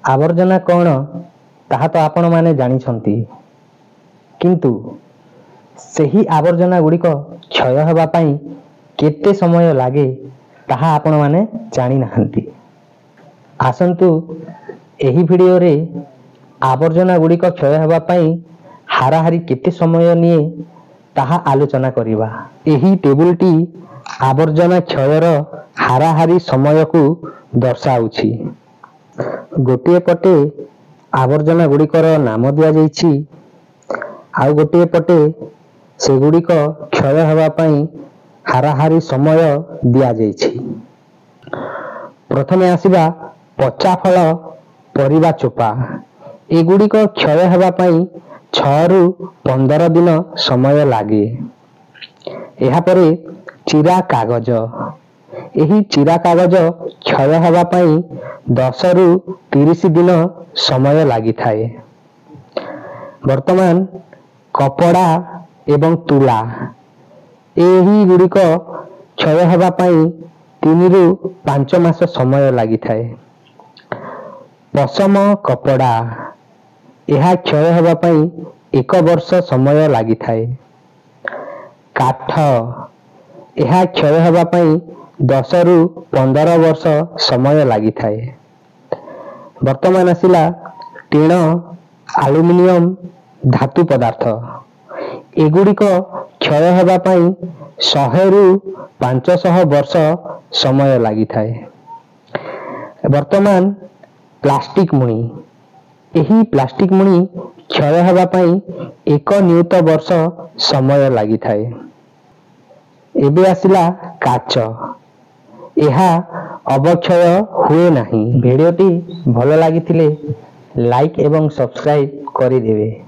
आवर्जना कौन ताहा तो आपण माने जानिछंती, किंतु सही आवर्जना गुड़िक क्षय होगा पाई केते समय लागे ताहा आपण माने जानी नाहंती। आसंतु एही वीडियो रे आवर्जना गुड़िक क्षय होगा पाई हाराहारी केते समय निये ताहा आलोचना करिबा। एही टेबुलटी आवर्जना क्षयर हाराहारी समय को दर्शाउछि। गोटे पटे आवर्जना गुड़िकर नाम दिया जाइछि, आउ गोटे पटे से गुड़िक क्षय होगा पाई हाराहारी समय दिया जाइछि। प्रथमे आसिबा पचा फल परिबा चोपा। एगुड़िक क्षय होगा पाई 6 रु 15 दिन समय लागे। एहा परे चिरा कागज। एही चिरा कागज क्षय होगा पाई 10 रु 30 दिन समय लागि थाए। वर्तमान कपड़ा एवं तुला एही गुड़िक क्षय होगा पाई 3 रु 5 मास समय लागि थाए। पशम कपड़ा यह क्षय होगा पाई 1 वर्ष समय लागि थाए। काठ यह क्षय होगा पाई 10 रु 15 वर्ष समय लागि थाए। वर्तमान आसिला टीण एल्युमिनियम धातु पदार्थ। एगुड़िक क्षय होगा पाई 100 रु 500 वर्ष समय लागि थाए। वर्तमान प्लास्टिक मुणी। एही प्लास्टिक मुणी क्षय होगा पाई 1 नियुत वर्ष समय लागि थाए। एबे आसिला काच। एहा अवक्षय हुए नहीं। वीडियोटी भल लागिथिले लाइक एवं सब्सक्राइब करि देबे।